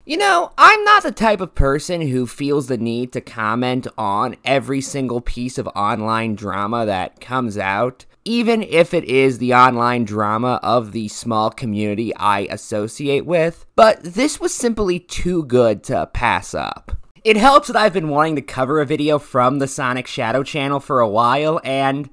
You know, I'm not the type of person who feels the need to comment on every single piece of online drama that comes out, even if it is the online drama of the small community I associate with, but this was simply too good to pass up. It helps that I've been wanting to cover a video from the SonicShadow channel for a while, and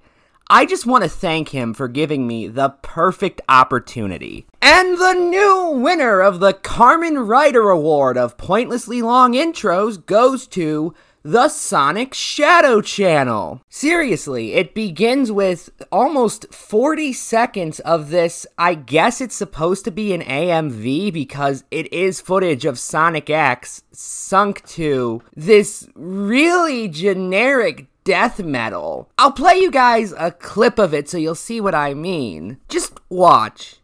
I just want to thank him for giving me the perfect opportunity. And the new winner of the Carmen Ryder Award of Pointlessly Long Intros goes to the SonicShadow channel. Seriously, it begins with almost 40 seconds of this. I guess it's supposed to be an AMV because it is footage of Sonic X sunk to this really generic death metal. I'll play you guys a clip of it so you'll see what I mean. Just watch.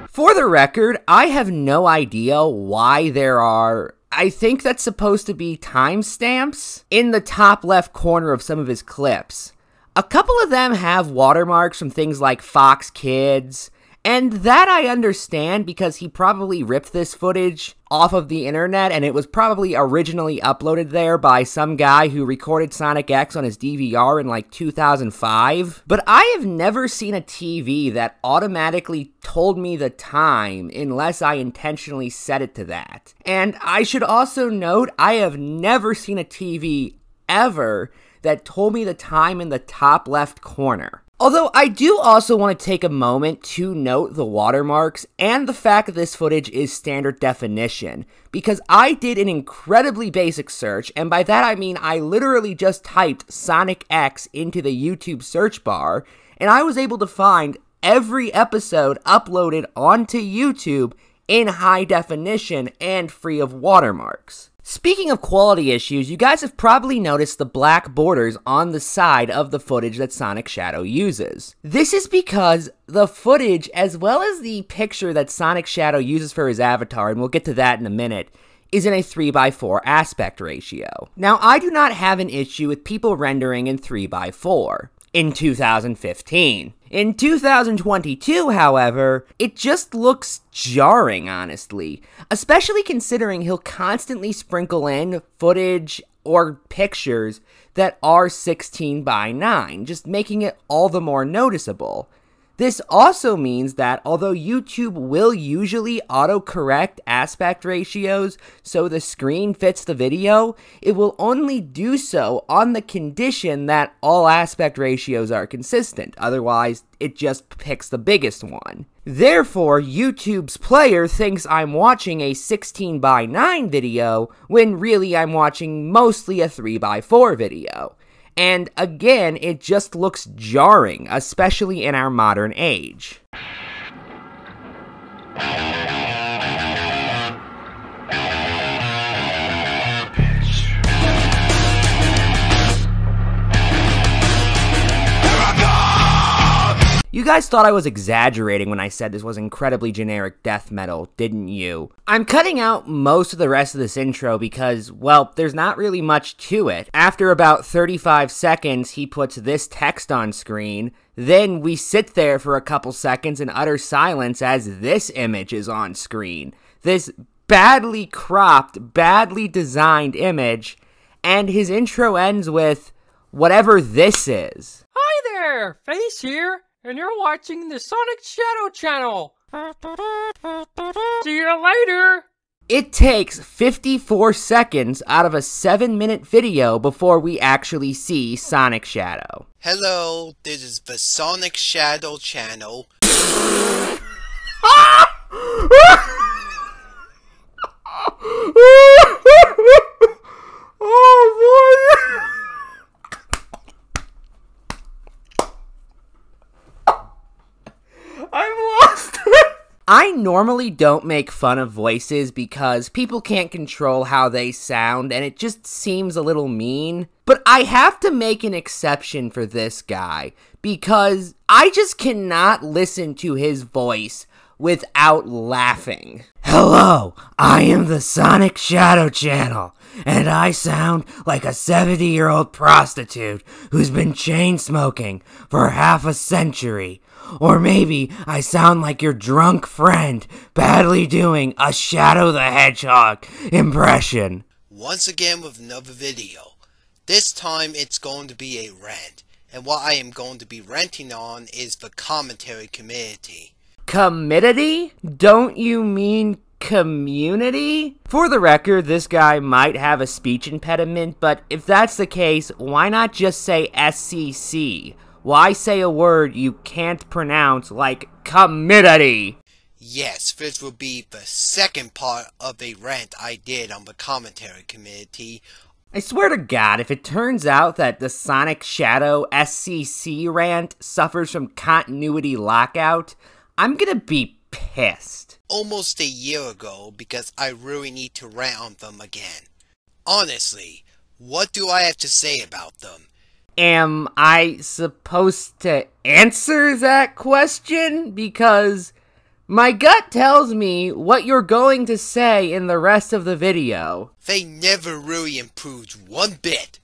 For the record, I have no idea why there are, I think that's supposed to be timestamps in the top left corner of some of his clips. A couple of them have watermarks from things like Fox Kids, and that I understand because he probably ripped this footage off of the internet and it was probably originally uploaded there by some guy who recorded Sonic X on his DVR in like 2005. But I have never seen a TV that automatically told me the time unless I intentionally set it to that. And I should also note, I have never seen a TV ever that told me the time in the top left corner. Although I do also want to take a moment to note the watermarks and the fact that this footage is standard definition, because I did an incredibly basic search, and by that I mean I literally just typed Sonic X into the YouTube search bar, and I was able to find every episode uploaded onto YouTube in high definition and free of watermarks. Speaking of quality issues, you guys have probably noticed the black borders on the side of the footage that SonicShadow uses. This is because the footage, as well as the picture that SonicShadow uses for his avatar, and we'll get to that in a minute, is in a 3:4 aspect ratio. Now, I do not have an issue with people rendering in 3:4 in 2015. In 2022, however, it just looks jarring, honestly, especially considering he'll constantly sprinkle in footage or pictures that are 16:9, just making it all the more noticeable. This also means that although YouTube will usually autocorrect aspect ratios so the screen fits the video, it will only do so on the condition that all aspect ratios are consistent. Otherwise, it just picks the biggest one. Therefore, YouTube's player thinks I'm watching a 16:9 video when really I'm watching mostly a 3:4 video. And again, it just looks jarring, especially in our modern age. You guys thought I was exaggerating when I said this was incredibly generic death metal, didn't you? I'm cutting out most of the rest of this intro because, well, there's not really much to it. After about 35 seconds, he puts this text on screen. Then we sit there for a couple seconds in utter silence as this image is on screen. This badly cropped, badly designed image, and his intro ends with whatever this is. Hi there, Face here. And you're watching the SonicShadow channel. See you later. It takes 54 seconds out of a 7-minute video before we actually see SonicShadow. Hello, this is the SonicShadow channel. Oh boy! I'm lost! I normally don't make fun of voices because people can't control how they sound and it just seems a little mean. But I have to make an exception for this guy because I just cannot listen to his voice without laughing. Hello, I am the SonicShadow channel, and I sound like a 70-year-old prostitute who's been chain smoking for half a century. Or maybe I sound like your drunk friend badly doing a Shadow the Hedgehog impression. Once again with another video. This time it's going to be a rant. And what I am going to be ranting on is the commentary community. Committee? Don't you mean community? For the record, this guy might have a speech impediment, but if that's the case, why not just say SCC? Why say a word you can't pronounce like committee? Yes, this will be the second part of a rant I did on the commentary community. I swear to God, if it turns out that the SonicShadow SCC rant suffers from continuity lockout, I'm gonna be pissed. Almost a year ago, because I really need to rant on them again. Honestly, what do I have to say about them? Am I supposed to answer that question? Because my gut tells me what you're going to say in the rest of the video. They never really improved one bit.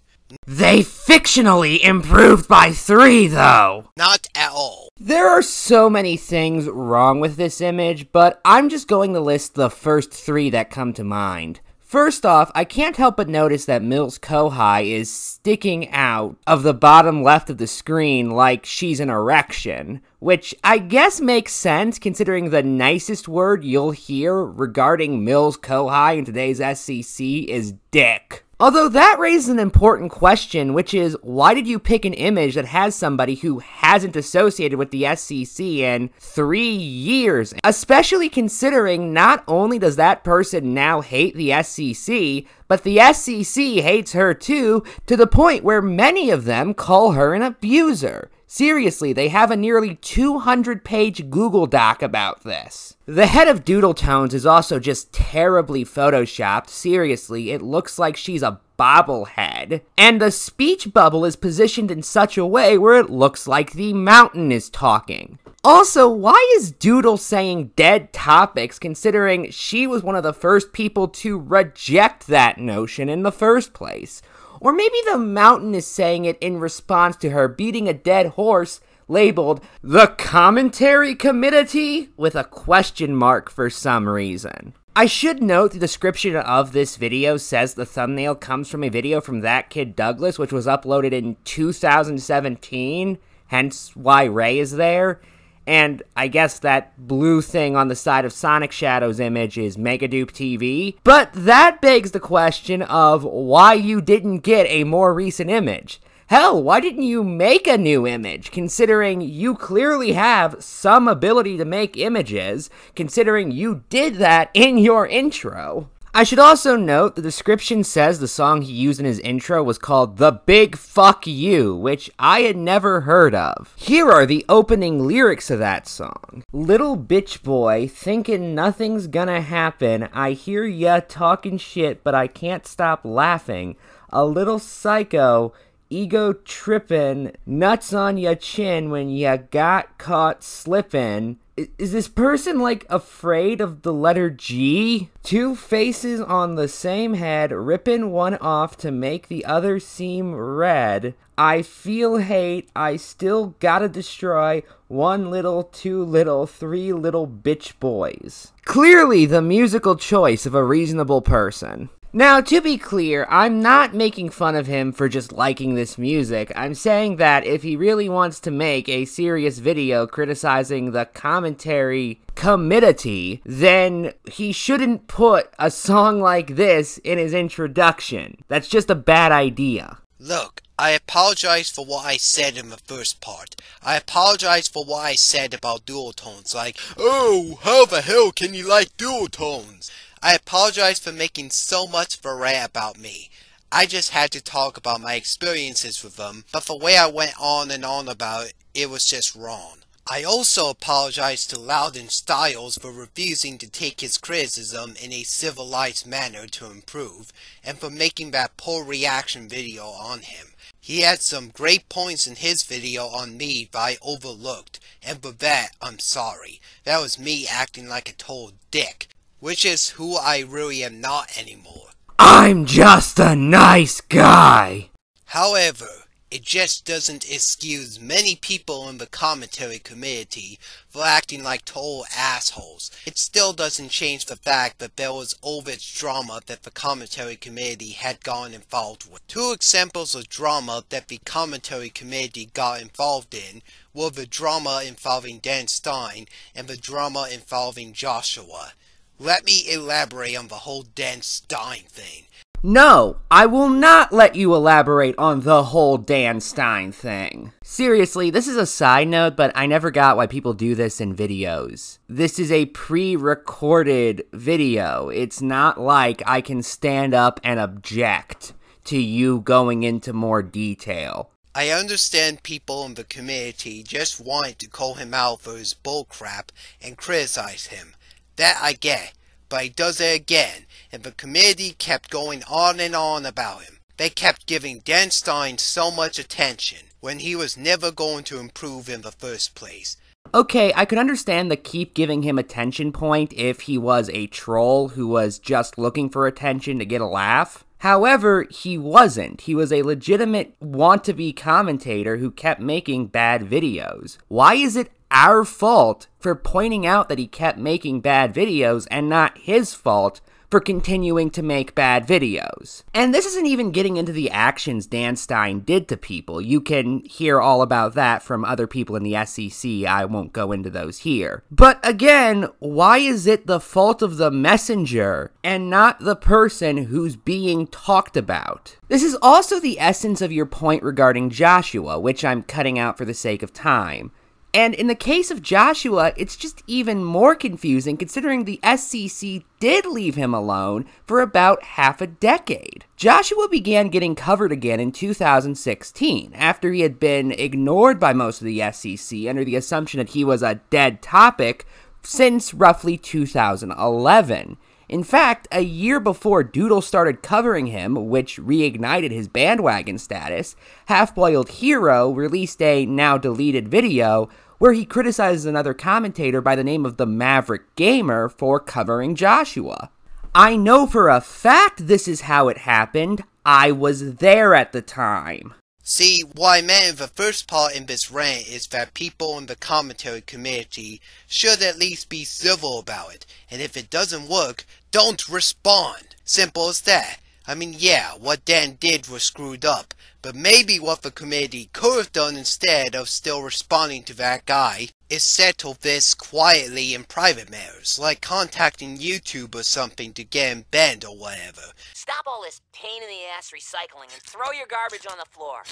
They fictionally improved by 3, though. Not at all. There are so many things wrong with this image, but I'm just going to list the first 3 that come to mind. First off, I can't help but notice that Mills Kohai is sticking out of the bottom left of the screen like she's an erection, which I guess makes sense considering the nicest word you'll hear regarding Mills Kohai in today's SCC is dick. Although that raises an important question, which is, why did you pick an image that has somebody who hasn't associated with the SCC in 3 years? Especially considering not only does that person now hate the SCC, but the SCC hates her too, to the point where many of them call her an abuser. Seriously, they have a nearly 200-page Google Doc about this. The head of Doodle Tones is also just terribly photoshopped. Seriously, it looks like she's a bobblehead. And the speech bubble is positioned in such a way where it looks like the mountain is talking. Also, why is Doodle saying dead topics considering she was one of the first people to reject that notion in the first place? Or maybe the mountain is saying it in response to her beating a dead horse labeled the commentary committee with a question mark for some reason. I should note the description of this video says the thumbnail comes from a video from That Kid Douglas, which was uploaded in 2017, hence why Ray is there. And I guess that blue thing on the side of SonicShadow's image is Megadupe TV. But that begs the question of why you didn't get a more recent image. Hell, why didn't you make a new image, considering you clearly have some ability to make images, considering you did that in your intro? I should also note the description says the song he used in his intro was called The Big Fuck You, which I had never heard of. Here are the opening lyrics of that song. Little bitch boy, thinking nothing's gonna happen. I hear ya talking shit, but I can't stop laughing. A little psycho, ego trippin', nuts on ya chin when ya got caught slippin'. Is this person, like, afraid of the letter G? 2 faces on the same head, ripping one off to make the other seem red. I feel hate, I still gotta destroy 1 little, 2 little, 3 little bitch boys. Clearly the musical choice of a reasonable person. Now, to be clear, I'm not making fun of him for just liking this music. I'm saying that if he really wants to make a serious video criticizing the commentary committee, then he shouldn't put a song like this in his introduction. That's just a bad idea. Look, I apologize for what I said in the first part. I apologize for what I said about dual tones, like, oh, how the hell can you like dual tones? I apologize for making so much of a rant about me. I just had to talk about my experiences with them, but the way I went on and on about it, it was just wrong. I also apologize to Loudon Styles for refusing to take his criticism in a civilized manner to improve, and for making that poor reaction video on him. He had some great points in his video on me that I overlooked, and for that, I'm sorry. That was me acting like a total dick. Which is who I really am not anymore. I'm just a nice guy. However, It just doesn't excuse many people in the commentary community for acting like total assholes. It still doesn't change the fact that there was overt drama that the commentary community had gotten involved with. Two examples of drama that the commentary community got involved in were the drama involving Dan Stein and the drama involving Joshua. Let me elaborate on the whole Dan Stein thing. No, I will not let you elaborate on the whole Dan Stein thing. Seriously, this is a side note, but I never got why people do this in videos. This is a pre-recorded video. It's not like I can stand up and object to you going into more detail. I understand people in the community just wanted to call him out for his bullcrap and criticize him. That I get. But he does it again, and the community kept going on and on about him. They kept giving Dan Stein so much attention, when he was never going to improve in the first place. Okay, I could understand the keep giving him attention point if he was a troll who was just looking for attention to get a laugh. However, he wasn't. He was a legitimate want-to-be commentator who kept making bad videos. Why is it our fault for pointing out that he kept making bad videos and not his fault for continuing to make bad videos? And this isn't even getting into the actions Dan Stein did to people. You can hear all about that from other people in the SEC. I won't go into those here. But again, why is it the fault of the messenger and not the person who's being talked about? This is also the essence of your point regarding Joshua, which I'm cutting out for the sake of time. And in the case of Joshua, it's just even more confusing considering the SEC did leave him alone for about half a decade. Joshua began getting covered again in 2016, after he had been ignored by most of the SEC under the assumption that he was a dead topic since roughly 2011. In fact, a year before Doodle started covering him, which reignited his bandwagon status, Half-Boiled Hero released a now-deleted video where he criticizes another commentator by the name of the Maverick Gamer for covering Joshua. I know for a fact this is how it happened. I was there at the time. See, what I meant in the first part in this rant is that people in the commentary community should at least be civil about it, and if it doesn't work, don't respond. Simple as that. I mean, yeah, what Dan did was screwed up, but maybe what the community could have done instead of still responding to that guy is settle this quietly in private matters, like contacting YouTube or something to get him banned or whatever. Stop all this pain-in-the-ass recycling and throw your garbage on the floor.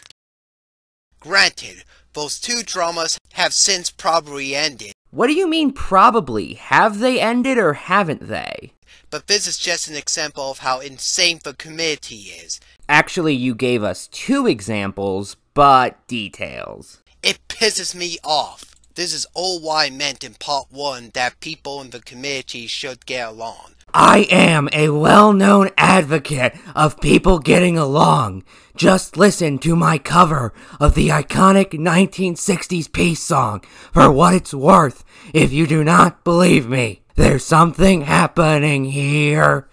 Granted, those two dramas have since probably ended. What do you mean probably? Have they ended or haven't they? But this is just an example of how insane the community is. Actually, you gave us two examples, but details. It pisses me off. This is all why I meant in part 1 that people in the community should get along. I am a well-known advocate of people getting along. Just listen to my cover of the iconic 1960s peace song for what it's worth if you do not believe me. There's something happening here,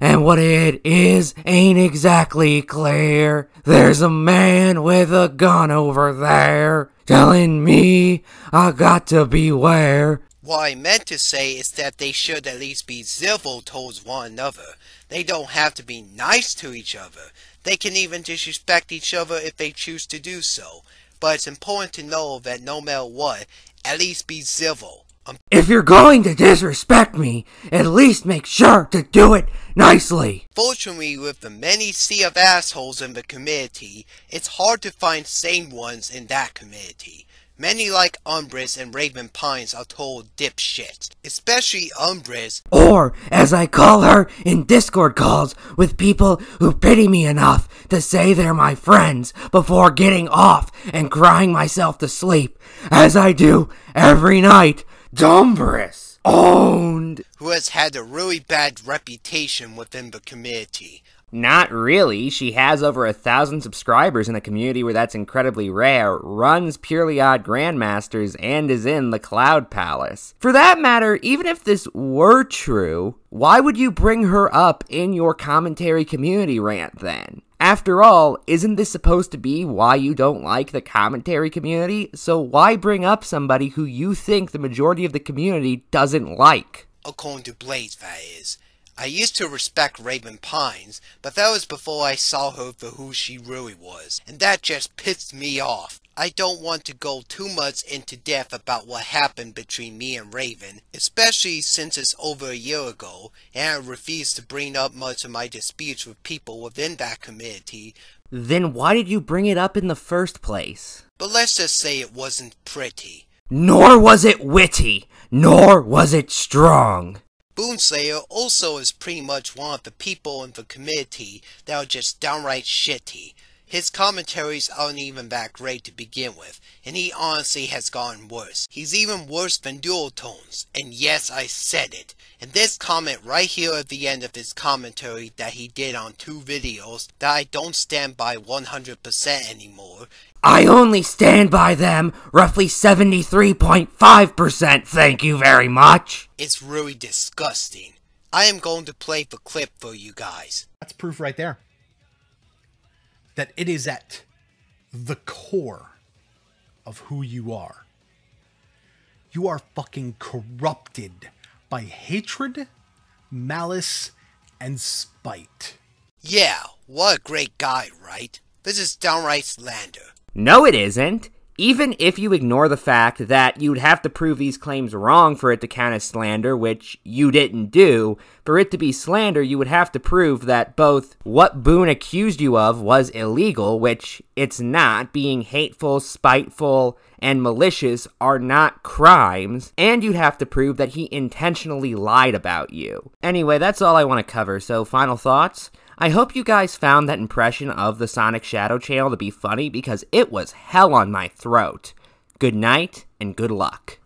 and what it is ain't exactly clear. There's a man with a gun over there telling me I got to beware. What I meant to say is that they should at least be civil towards one another. They don't have to be nice to each other. They can even disrespect each other if they choose to do so. But it's important to know that no matter what, at least be civil. If you're going to disrespect me, at least make sure to do it nicely. Fortunately, with the many sea of assholes in the community, it's hard to find sane ones in that community. Many like Umbris and Raven Pines are total dipshits, especially Umbris, or as I call her in Discord calls with people who pity me enough to say they're my friends before getting off and crying myself to sleep, as I do every night. Dumbris. Owned. Who has had a really bad reputation within the community. Not really. She has over 1,000 subscribers in a community where that's incredibly rare, runs Purely Odd Grandmasters, and is in the Cloud Palace. For that matter, even if this were true, why would you bring her up in your commentary community rant then? After all, isn't this supposed to be why you don't like the commentary community? So why bring up somebody who you think the majority of the community doesn't like? According to Blaze, that is. I used to respect Raven Pines, but that was before I saw her for who she really was, and that just pissed me off. I don't want to go too much into depth about what happened between me and Raven, especially since it's over a year ago, and I refuse to bring up much of my disputes with people within that community. Then why did you bring it up in the first place? But let's just say it wasn't pretty. Nor was it witty, nor was it strong. Boonslayer also is pretty much one of the people in the community that are just downright shitty. His commentaries aren't even that great to begin with, and he honestly has gotten worse. He's even worse than Dual Tones, and yes, I said it. And this comment right here at the end of his commentary that he did on 2 videos that I don't stand by 100% anymore. I only stand by them roughly 73.5%, thank you very much. It's really disgusting. I am going to play the clip for you guys. That's proof right there. That it is at the core of who you are. You are fucking corrupted by hatred, malice, and spite. Yeah, what a great guy, right? This is downright slander. No, it isn't. Even if you ignore the fact that you'd have to prove these claims wrong for it to count as slander, which you didn't do, for it to be slander, you would have to prove that both what Boone accused you of was illegal, which it's not, being hateful, spiteful, and malicious are not crimes, and you'd have to prove that he intentionally lied about you. Anyway, that's all I want to cover, so final thoughts? I hope you guys found that impression of the SonicShadow channel to be funny because it was hell on my throat. Good night and good luck.